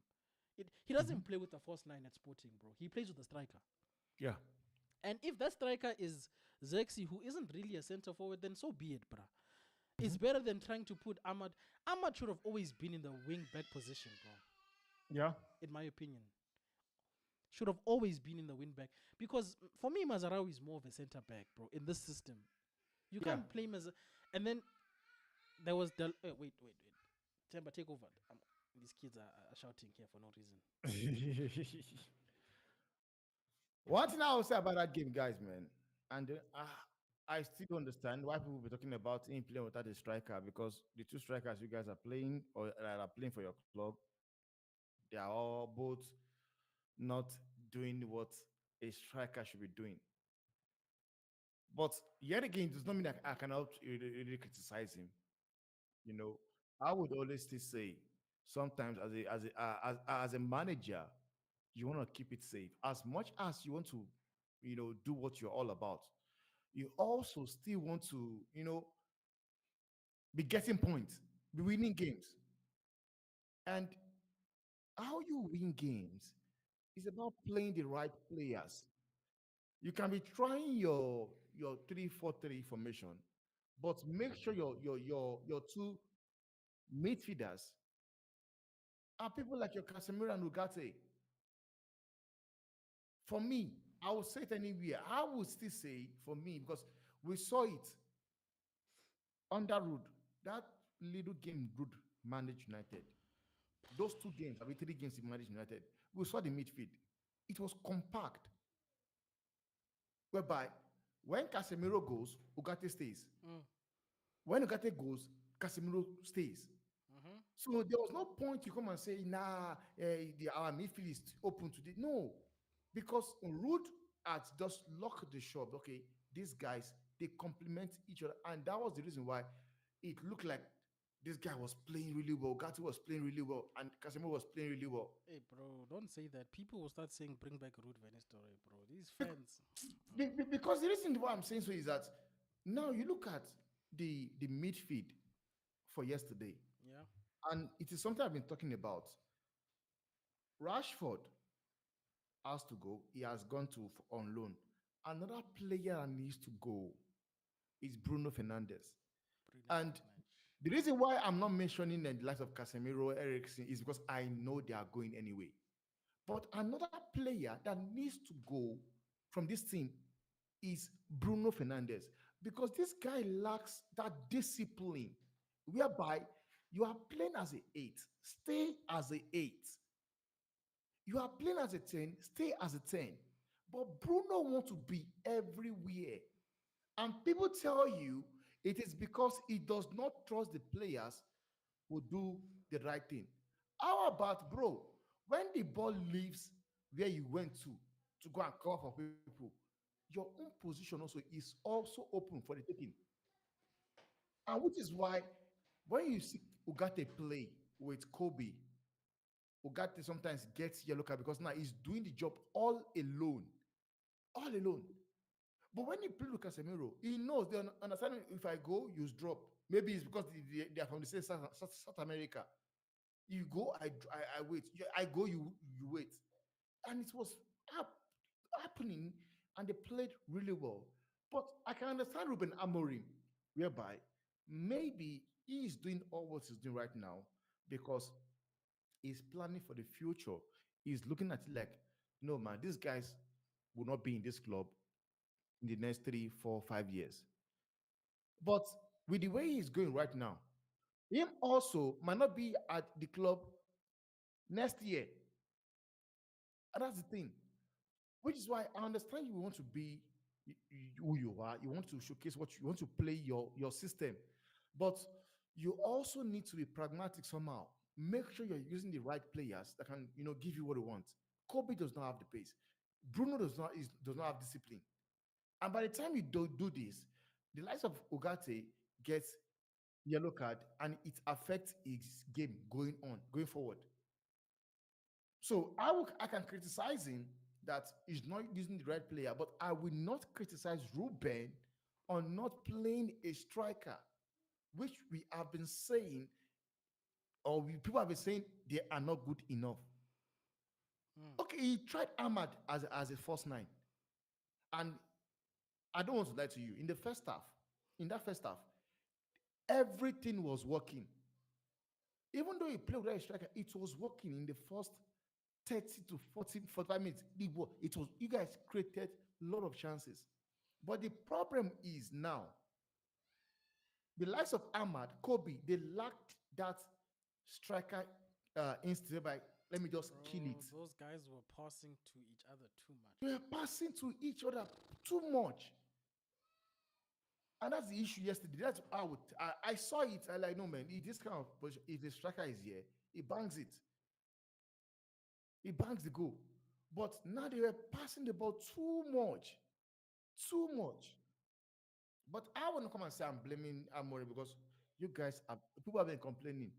He doesn't play with a false 9 at Sporting, bro. He plays with a striker. Yeah. And if that striker is Zexi, who isn't really a centre forward, then so be it, bro. It's better than trying to put Ahmad. Ahmad should have always been in the wing back position, bro. Yeah. In my opinion. Should have always been in the wing back. Because for me, Mazarawi is more of a centre back, bro, in this system. You can't play him as a... And then there was... Wait. Temba, take over. These kids are shouting here for no reason. One thing I will say about that game, guys, man, and I still don't understand why people be talking about him playing without a striker, because the 2 strikers you guys are playing or are playing for your club, they are all both not doing what a striker should be doing. But yet again, it does not mean that I cannot really criticize him. I would always still say sometimes as a manager, you want to keep it safe as much as you want to do what you're all about. You also still want to, be getting points, be winning games. And how you win games is about playing the right players. You can be trying your 3-4-3 formation, but make sure your two midfielders are people like your Casemiro and Ugarte. For me, I would say it anywhere. I would still say for me because we saw it under Rood. That little game Rood managed United. Those 2 games, I mean 3 games he managed United. We saw the midfield. It was compact, whereby when Casemiro goes, Ugarte stays. Mm. When Ugarte goes, Casemiro stays. Mm-hmm. So there was no point you come and say, nah, our midfield is open today. No, because Root had just locked the shop. Okay, these guys, they complement each other. And that was the reason why it looked like this guy was playing really well. Gatti was playing really well. And Casemiro was playing really well. Hey, bro, don't say that. People will start saying, "Bring back Ruud van Nistelrooy," bro. These fans. Because the reason why I'm saying so is that now you look at the midfield for yesterday, Yeah. and it is something I've been talking about. Rashford has to go. He has gone to on loan. Another player that needs to go is Bruno Fernandes. Bruno And Fernandes. the reason why I'm not mentioning the likes of Casemiro, Ericsson is because I know they are going anyway. But another player that needs to go from this team is Bruno Fernandes because this guy lacks that discipline whereby you are playing as a eight, stay as a eight. You are playing as a 10, stay as a 10. But Bruno wants to be everywhere. And people tell you it is because he does not trust the players who do the right thing. How about, bro, when the ball leaves where you went to go and cover for people, your own position also is also open for the taking. And which is why when you see Ugarte play with Kobe, Ugarte sometimes gets yellow card because now he's doing the job all alone. All alone. But when he plays with Casemiro, he knows they understand if I go, you drop. Maybe it's because they are from the same South America. You go, I wait. I go, you wait. And it was happening, and they played really well. But I can understand Ruben Amorim, whereby maybe he is doing all what he's doing right now because he's planning for the future. He's looking at it like, no, man, these guys will not be in this club in the next 3, 4, 5 years. But with the way he's going right now, him also might not be at the club next year. And that's the thing. Which is why I understand you want to be who you are. You want to showcase what you want to play your system. But you also need to be pragmatic somehow. Make sure you're using the right players that can, give you what you want. Kobe does not have the pace. Bruno does not have discipline. And by the time you do this, the likes of Ugarte gets yellow card and it affects his game going forward. So I can criticize him that he's not using the right player, but I will not criticize Ruben on not playing a striker, which we have been saying, or people have been saying they are not good enough. Mm. Okay, he tried Ahmad as a first nine, and I don't want to lie to you. In that first half, everything was working. Even though he played with a striker, it was working in the first 30 to 40, 45 minutes. It was you guys created a lot of chances. But the problem is now the likes of Ahmad, Kobe, they lacked that striker instinct by let me just kill Bro, it. those guys were passing to each other too They much. were passing to each other too much. And that's the issue yesterday. That's how I saw it. I like, no man, this kind of position, if the striker is here, he bangs it. He bangs the goal. But now they were passing the ball too much. Too much. But I want to come and say I'm blaming Amore because you guys are people have been complaining.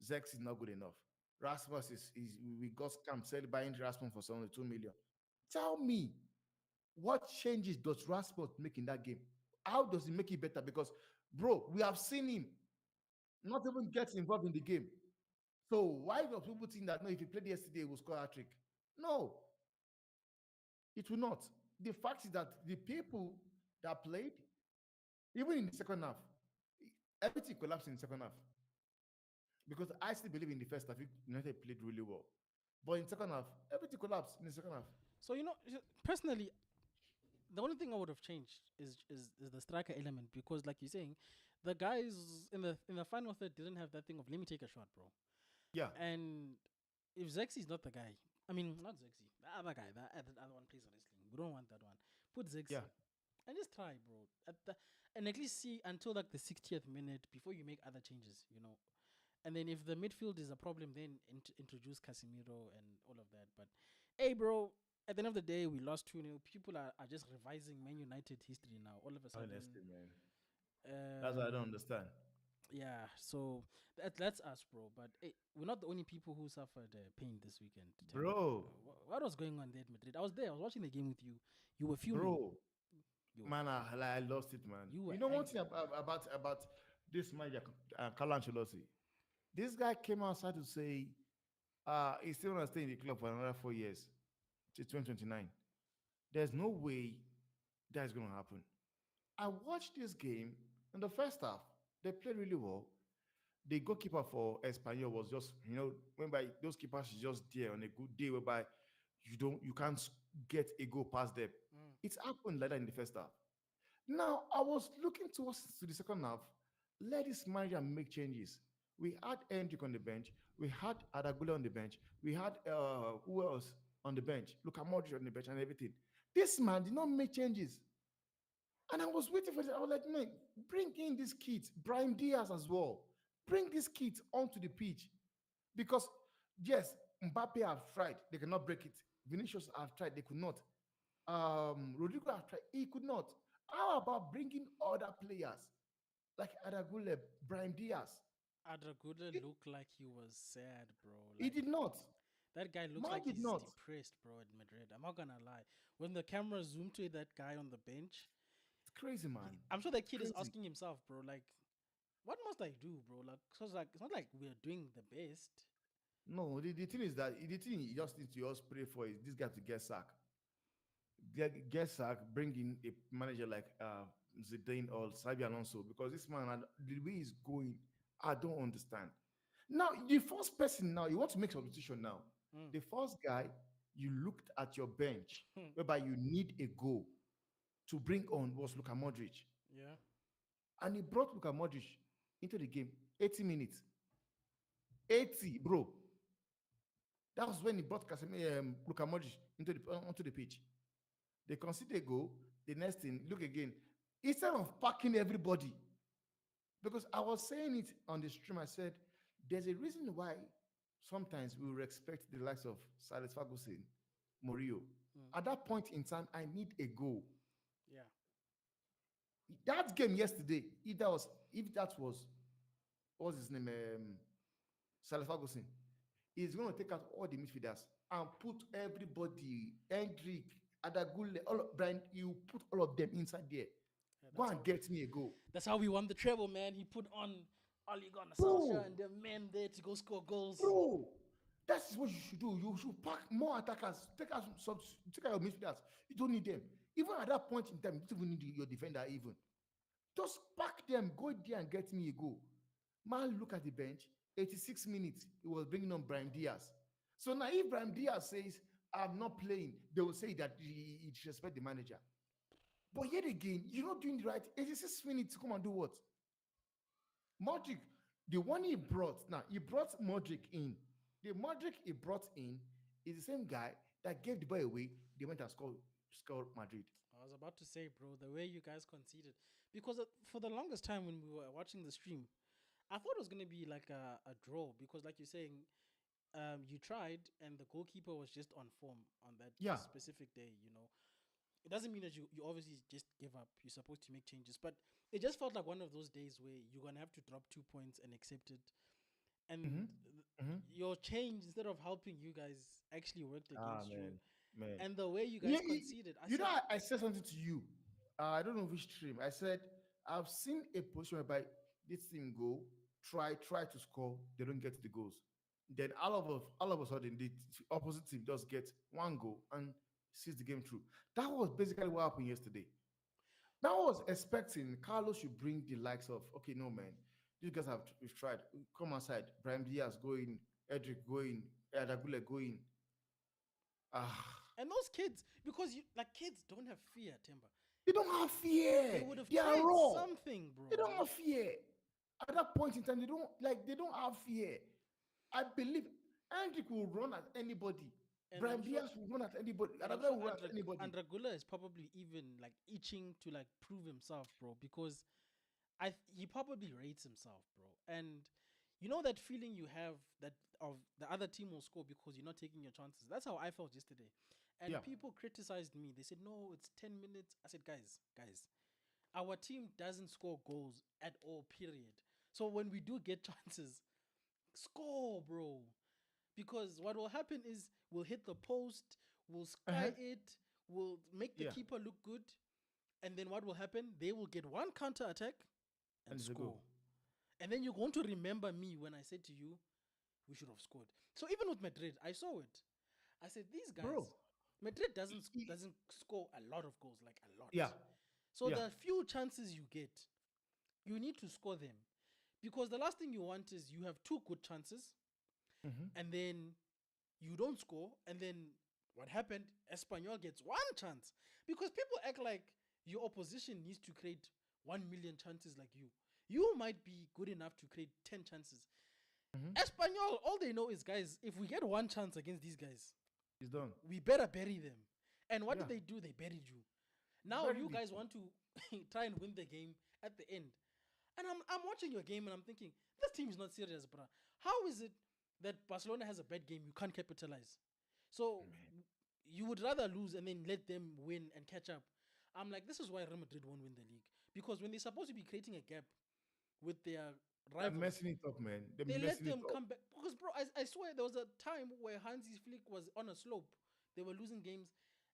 Zex is not good enough. Rasmus is we got scammed, selling buying Rasmus for 72 million. Tell me, What changes does Rashford make in that game? How does he make it better? Because, bro, we have seen him not even get involved in the game. So why do people think that no, if he played yesterday, he will score a trick? No, it will not. The fact is that the people that played, even in the second half, everything collapsed in the second half. Because I still believe in the first half, United played really well. But in the second half, everything collapsed in the second half. So personally, the only thing I would have changed is the striker element because, like you're saying, the guys in the final third didn't have that thing of let me take a shot, bro. Yeah, And if Zexy's not the guy, I mean not Zexy, the other guy, the other one plays wrestling. We don't want that one. Put yeah. Zexy and just try, bro. And at least see until like the 60th minute before you make other changes, And then if the midfield is a problem, then introduce Casemiro and all of that. But hey, bro, at the end of the day, we lost 2-0. People are just revising Man United history now. All of a sudden, Honestly, man. That's what I don't um, understand. yeah. So that's us, bro. But hey, we're not the only people who suffered pain this weekend. Tell me, Bro, what was going on there at Madrid? I was there. I was watching the game with you. You were fuming. bro, You were man, I lost it, man. you were You know one thing angry. about this manager, Carlo Ancelotti. This guy came outside to say he's still gonna stay in the club for another 4 years till 2029. There's no way that is gonna happen. I watched this game in the first half. They played really well. The goalkeeper for Espanyol was just, whereby those keepers is just there on a good day whereby you can't get a goal past them. Mm. It's happened like that in the first half. Now I was looking towards to the second half. Let this manager make changes. We had Hendrick on the bench. We had Adagula on the bench. We had who else on the bench? Luka Modric on the bench and everything. This man did not make changes. And I was waiting for this. I was like, man, bring in this kid, Brian Diaz as well. Bring this kid onto the pitch. Because, yes, Mbappe have tried. They cannot break it. Vinicius have tried. They could not. Rodrigo have tried. He could not. How about bringing other players like Adagule, Brian Diaz? Adraguda He, looked like he was sad, bro. he Like did not. that guy looks Man like did he's not. depressed, bro, at Madrid. I'm not gonna lie. When the camera zoomed to that guy on the bench, It's crazy, man. I'm sure that It's kid is crazy. asking himself, bro, like, what must I do, bro? Like, cause like it's not like we're doing the best. No, the thing is that the thing you just need to just pray for is this guy to get sacked. Get sacked, bring in a manager like Zidane or Xabi Alonso because this man, the way he's going, I don't understand. Now, the first person now, you want to make substitution now. Mm. The first guy, you looked at your bench, Hmm. whereby you need a goal to bring on was Luka Modric. Yeah. And he brought Luka Modric into the game 80 minutes. 80, bro. That was when he brought Luka Modric onto the pitch. They consider a goal. The next thing, look again. Instead of packing everybody, because I was saying it on the stream, I said, there's a reason why sometimes we will expect the likes of Silas Ferguson, Murillo. Mm. At that point in time, I need a goal. Yeah. That game yesterday, if that was what's his name, Silas Ferguson, is going to take out all the midfielders and put everybody, Hendrick, Adagule, Brian, you put all of them inside there. Yeah, Go and get me a goal. that's how we won the treble, man. He put on Ole Gunnar Solskjaer and Bro, the men there to go score goals. bro, that's what you should do. You should pack more attackers. Take out your midfielders. You don't need them. Even at that point in time, you don't even need your defender even. Just pack them, go there and get me a goal. Man, look at the bench. 86 minutes, he was bringing on Brian Diaz. So now, if Brian Diaz says, I'm not playing, they will say that he disrespect the manager. But yet again, you're not doing the right 86 minutes to come and do what? Modric, the one he brought, now, he brought Modric in. The Modric he brought in is the same guy that gave the ball away. They went and scored Madrid. I was about to say, bro, the way you guys conceded, because for the longest time when we were watching the stream, I thought it was gonna be like a draw because, like you're saying, you tried and the goalkeeper was just on form on that Yeah. specific day. It doesn't mean that you obviously just give up. You're supposed to make changes, but it just felt like one of those days where you're gonna have to drop 2 points and accept it. And Mm-hmm. Mm-hmm. your change instead of helping you guys actually worked Ah, against you. man. man. And the way you You, guys conceded, I you know, said, I said something to you. I don't know which stream. I said I've seen a position whereby this team go try to score, they don't get the goals. Then all of a sudden the opposite team just gets one goal and sees the game through. That was basically what happened yesterday. Now I was expecting Carlos should bring the likes of okay, no man, these guys we've tried. Come outside, Brahim Diaz going, Edric going, Adagule going. Ah, and those kids, because you like kids don't have fear, Timber. they don't have They fear. would have They are tried raw. something, They don't bro. have fear. At that point in time, they don't have fear. I believe Hendrik will run at anybody. And Brian I'm sure Diaz will run at anybody. and I'm Adagule sure will run at anybody. Andragula is probably even like itching to like prove himself, bro, because he probably rates himself, bro. And you know that feeling you have that of the other team will score because you're not taking your chances. That's how I felt yesterday. Yeah. And people criticized me. They said, "No, it's 10 minutes." I said, "Guys, our team doesn't score goals at all, period. So when we do get chances, score, bro. Because what will happen is we'll hit the post, we'll Uh-huh. sky it, we'll make the Yeah. keeper look good, and then what will happen? They will get one counter attack and And it's a goal. score. And then you're going to remember me when I said to you, we should have scored. So even with Madrid, I saw it. I said, these Bro. guys, Madrid e- doesn't e- doesn't score a lot of goals, like a lot. Yeah. So Yeah. the few chances you get, you need to score them. Because the last thing you want is you have two good chances Mm-hmm. and then you don't score, and then what happened? Espanyol gets one chance. Because people act like your opposition needs to create 1 million chances like you. You might be good enough to create 10 chances. Mm-hmm. Espanyol, all they know is, guys, if we get one chance against these guys, It's done. we better bury them. And what Yeah. did they do? They buried you. Now Very you guys little. want to try and win the game at the end. And I'm watching your game and I'm thinking, this team is not serious, bro. How is it that Barcelona has a bad game, you can't capitalize? So you would rather lose and then let them win and catch up. I'm like, this is why Real Madrid won't win the league. Because when they're supposed to be creating a gap with their They're rivals, messing it up, man. They're they let messing it them up. come back. Because, bro, I swear there was a time where Hansi Flick was on a slope. They were losing games.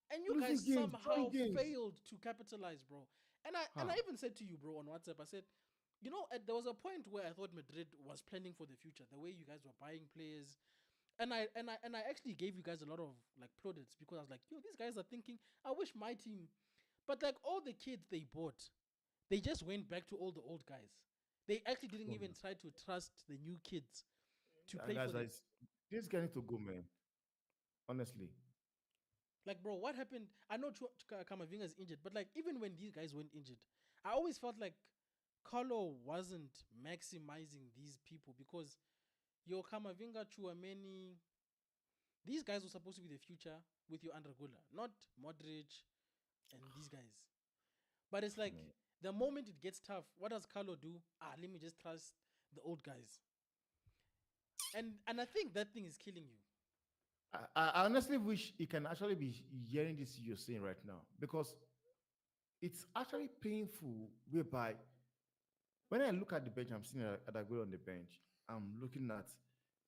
And you guys Losing games, drawing somehow games. failed to capitalize, bro. And I Huh. even said to you, bro, on WhatsApp, I said, there was a point where I thought Madrid was planning for the future, the way you guys were buying players. And I actually gave you guys a lot of like plaudits because I was like, yo, these guys are thinking, I wish my team. But like all the kids they bought, they just went back to all the old guys. They actually didn't Oh, even try to trust the new kids to play guys, for them. this guy need to go, man. Honestly. Like, bro, what happened? I know Kamavinga is injured, but like, even when these guys went injured, I always felt like Carlo wasn't maximizing these people because your Kamavinga, Chouameni, these guys were supposed to be the future with your Andragola, not Modric and these guys. But it's like Man. the moment it gets tough, what does Carlo do? Let me just trust the old guys. And I think that thing is killing you. I honestly wish he can actually be hearing this you're saying right now because it's actually painful. Whereby when I look at the bench, I'm seeing Adagwe on the bench. I'm looking at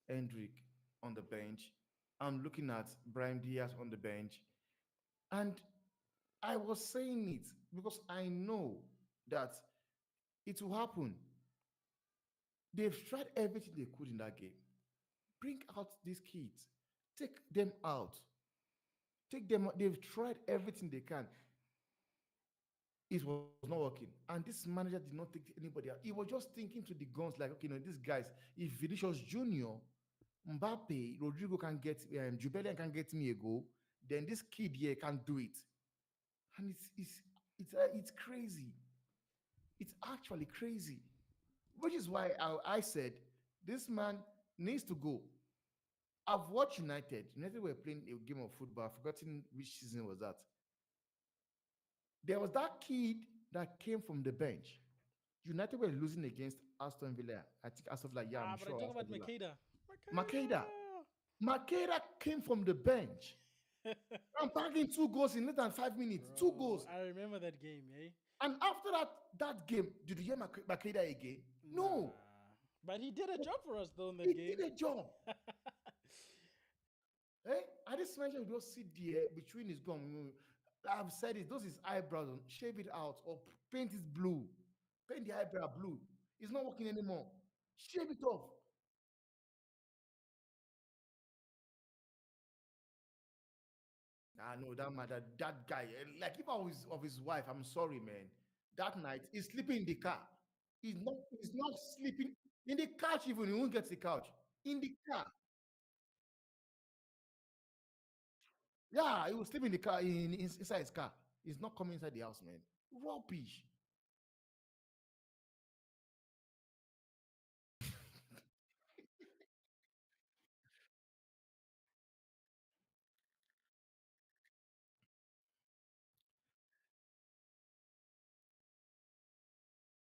Hendrik on the bench. I'm looking at Brian Diaz on the bench, and I was saying it because I know that it will happen. They've tried everything they could in that game. Bring out these kids, take them out, take them out. They've tried everything they can. It was not working. And this manager did not take anybody out. He was just thinking to the guns like, okay, these guys, if Vinicius Jr., Mbappe, Rodrigo can get, Jubilean can get me a goal, then this kid here can do it. And it's crazy. It's actually crazy. Which is why I said this man needs to go. I've watched United. United were playing a game of football. I've forgotten which season was that. There was that kid that came from the bench. United were losing against Aston Villa. I think Aston Villa, yeah, I'm But I sure talk Aston about Villa. Makeda. Makeda. Makeda came from the bench. I'm bagging 2 goals in less than 5 minutes. 2 goals. Bro, I remember that game, eh? And after that game, did you hear Makeda again? Nah. No. But he did a job for us though in He that game. did a job. Eh? And this man will just sit there between his gum. I've said it. Those his eyebrows. Shave it out or paint it blue. Paint the eyebrow blue. It's not working anymore. Shave it off. I know that man, that guy. Like if I was of his wife, I'm sorry, man. That night he's sleeping in the car. He's not sleeping in the couch even. He won't get the couch. In the car. Yeah, he will sleep in the car inside his car. He's not coming inside the house, man. Rubbish.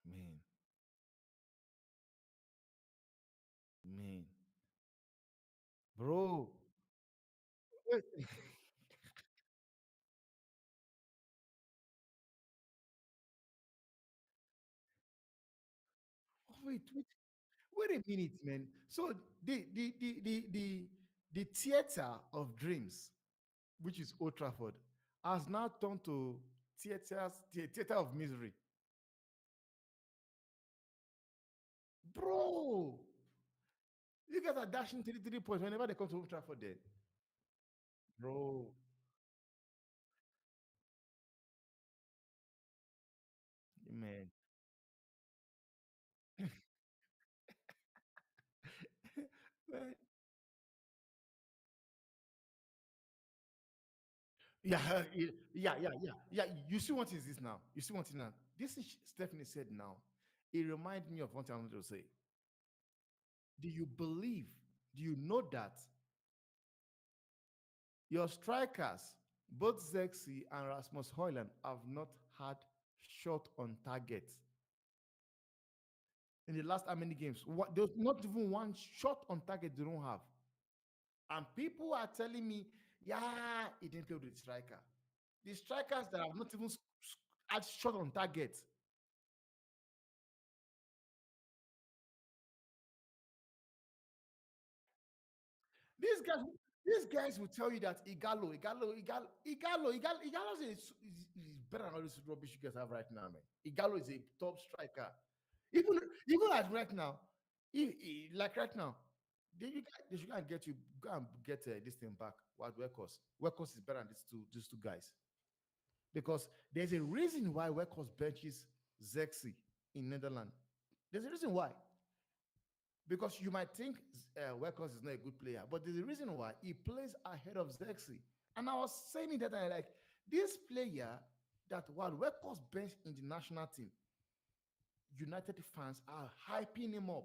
Man, man. Bro. Wait, wait. Wait a minute, man. So the theater of dreams, which is Old Trafford, has now turned to theater of misery. Bro, you guys are dashing 3 points whenever they come to Old Trafford then. Bro, man. Man. Yeah, yeah. You see what is this now? You see what is now? This is Stephanie said now. It reminds me of what I wanted to say. Do you believe? Do you know that your strikers, both Zexi and Rasmus Hoyland, have not had shot on target in the last how many games? What, there's not even one shot on target they don't have. And people are telling me, yeah, he didn't play with the striker. The strikers that have not even had shot on target. These guys, these guys will tell you that Igalo is better than all this rubbish you guys have right now, man. Igalo is a top striker. Even even like right now, like right now, they should go and get you go and get this thing back. What Workers? Workers is better than these two guys because there's a reason why Workers benches Zexi in Netherlands. There's a reason why. Because you might think Workers is not a good player, but there's a reason why he plays ahead of Zexi. And I was saying it that I like this player that while Workers bench in the national team, United fans are hyping him up.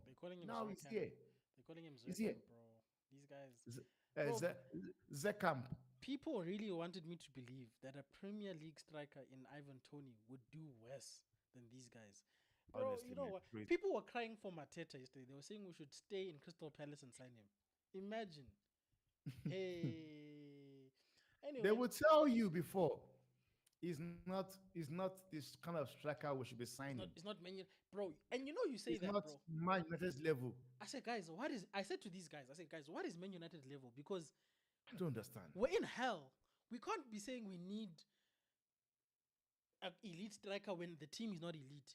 They're calling him Now he's Zerkan. here. They're calling him He's here. Zerkan, bro. These guys, Z- bro. Zekamp. People really wanted me to believe that a Premier League striker in Ivan Tony would do worse than these guys. Bro, Honestly, you know man, what? crazy. People were crying for Mateta yesterday. They were saying we should stay in Crystal Palace and sign him. Imagine. Hey. They Anyway, would tell you before he's not this kind of striker we should be signing. it's not many, bro. And you know you say It's that, not bro. Man United's level. I said, guys, what is? I said to these guys, I said, guys, what is Man United level? Because I don't understand. we're in hell. We can't be saying we need an elite striker when the team is not elite.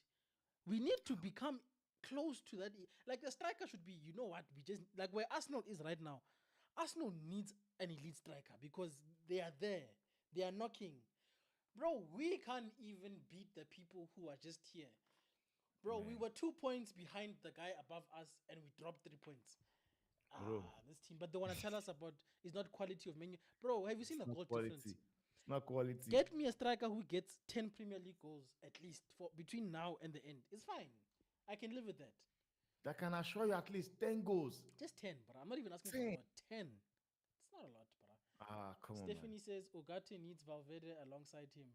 We need to become close to that. Like the striker should be, you know what? We just like where Arsenal is right now. Arsenal needs an elite striker because they are there. They are knocking. Bro, we can't even beat the people who are just here. Bro, we Man, were 2 points behind the guy above us and we dropped 3 points. bro, This team. But they want to tell us about it's not quality of menu. Bro, have you seen it's the not goal difference? quality. It's not quality. Get me a striker who gets 10 Premier League goals at least for between now and the end. It's fine. I can live with that. That can assure you at least 10 goals. Just 10, but I'm not even asking for a 10. lot. 10. It's not a lot, bro. Ah, come on, man. Stephanie says Ugarte needs Valverde alongside him.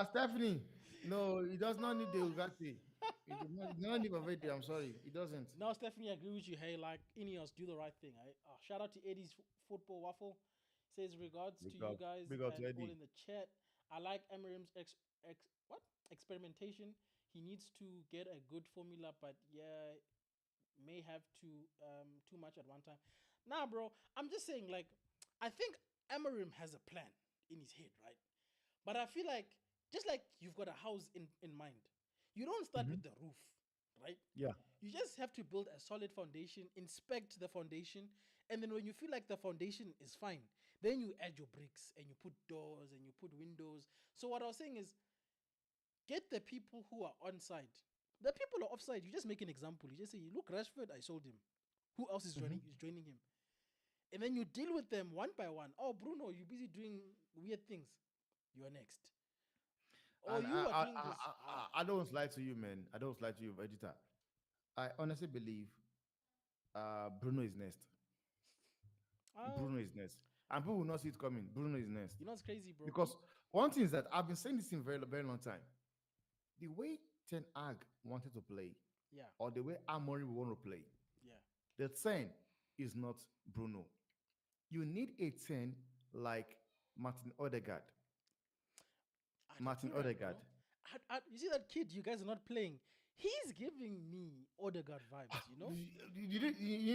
Stephanie. No, he does not need the Ugati. He does not need Valverde. I'm sorry. He doesn't. Now, Stephanie, I agree with you. Hey, like Ineos, do the right thing. Shout out to Eddie's football waffle. Says regards to Big you up. guys Big up to and all Eddie. in the chat. I like Emery's experimentation. He needs to get a good formula, but yeah, may have too much at one time. Nah, bro. I'm just saying, like, I think Amarim has a plan in his head, right? But I feel like just like you've got a house in mind, you don't start with the roof, right? Yeah. You just have to build a solid foundation, inspect the foundation, and then when you feel like the foundation is fine, then you add your bricks and you put doors and you put windows. So what I was saying is get the people who are on side. The people are offside. You just make an example. You just say, look, Rashford, I sold him. Who else is joining him? And then you deal with them one by one. Oh, Bruno, you're busy doing weird things. You're next. Oh, And you are doing this. I don't lie to you, man. I don't lie to you, Vegeta. I honestly believe Bruno is next. Bruno Um, is next. And people will not see it coming. Bruno is next. you know what's crazy, bro? Because one thing is that I've been saying this in very, very long time. The way Ten Hag wanted to play, Yeah, or the way Amorim want to play, yeah. the 10 is not Bruno. You need a 10 like Martin Odegaard. Arda Martin Duran, bro. Odegaard. You see that kid you guys are not playing? He's giving me Odegaard vibes, you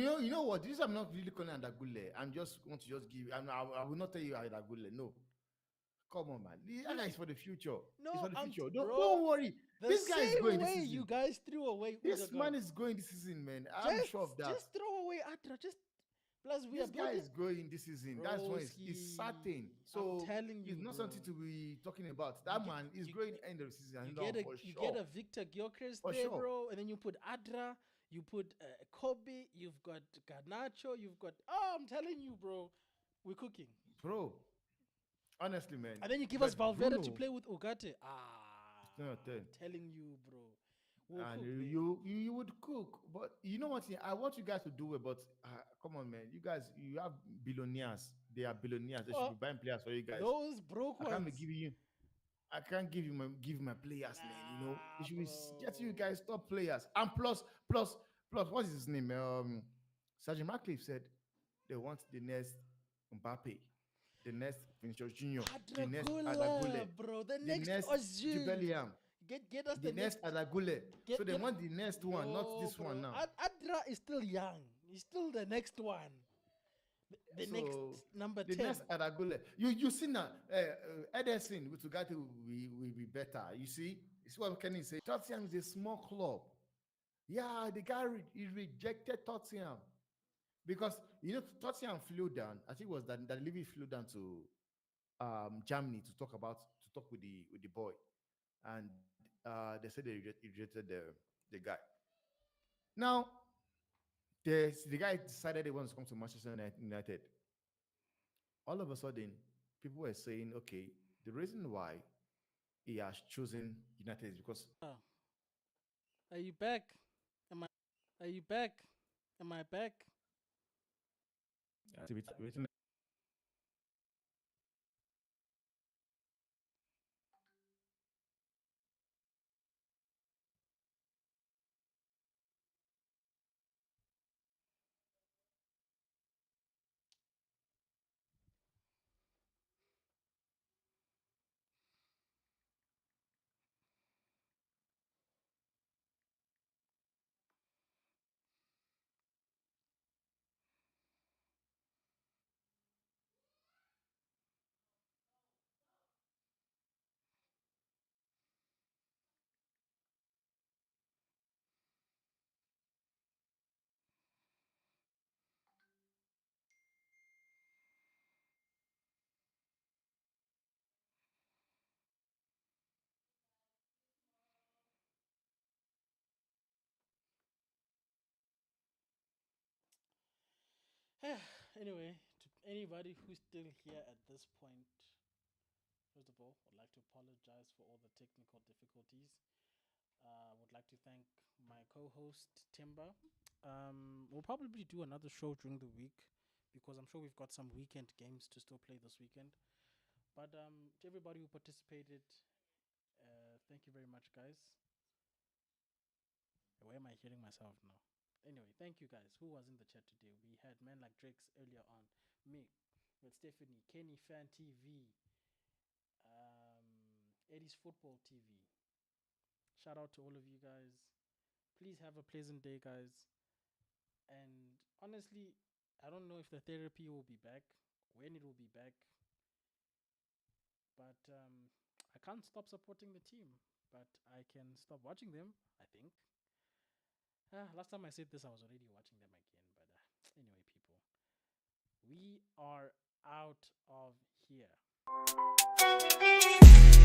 know? You know what? This I'm not really calling Adagule. I'm just want to just give. I will not tell you Adagule. No, come on, man. That You, guy is for the future. It's no, for the future. bro. Don't worry. The This guy is same going this way you season. guys threw away This man Odegaard. is going this season, man. I'm sure of that. Just throw away Atra. Just plus we are This guy building is going this season. That's when it's certain. Broski. I'm So telling it's you, not something bro. to be talking about. You That get man is you going end of the season. I you know get a for you get a sure. Victor Gyökeres For there, sure. bro, and then you put Adra, you put Kobe, you've got Garnacho, you've got I'm telling you, bro, we're cooking. Bro, honestly, man. And then you give us But Valverde to Bruno, play with Ugarte. it's not a I'm 10. telling you, bro, we'll And cook, you, baby. you would cook, but you know what? I want you guys to do it, but come on, man. You guys, you have billionaires. They are billionaires. They should be Oh, buying players for you guys. those broke I can't be ones. giving you. I can't give my players, man. You know, they Nah, should be getting you bro. guys top players. And plus, what is his name? Sergeant Ratcliffe said they want the next Mbappe, the next Vinicius Junior, the next Adragula, Adagule, bro. The the next next Ozil. Jubeliam, Get us the the next next. Adagule. So they Get want the next one, not no, this one bro. now. Adra is still young. He's still the next one. The next So number the next 10. Adagule, you see now, Ederson with Ugarte will be better. You see what Kenny say? Tottenham is a small club. Yeah, the guy he rejected Tottenham because Tottenham flew down. I think it was that Levy flew down to Germany to talk with the boy, and they said they rejected the guy. Now the guy decided he wants to come to Manchester United. All of a sudden, people were saying, okay, the reason why he has chosen United is because Oh, are you back? Am I? Are you back? Am I back? Anyway, to anybody who's still here at this point, first of all, I'd like to apologize for all the technical difficulties. I would like to thank my co-host Timber. We'll probably do another show during the week because I'm sure we've got some weekend games to still play this weekend. But to everybody who participated, thank you very much, guys. Where am I hearing myself now? Anyway, thank you guys. Who was in the chat today? We had men like Drake's earlier on, me, with Stephanie, Kenny Fan TV, Eddie's Football TV. Shout out to all of you guys. Please have a pleasant day, guys. And honestly, I don't know if the therapy will be back, when it will be back, but I can't stop supporting the team. But I can stop watching them, I think. Last time I said this, I was already watching them again. But anyway, people, we are out of here.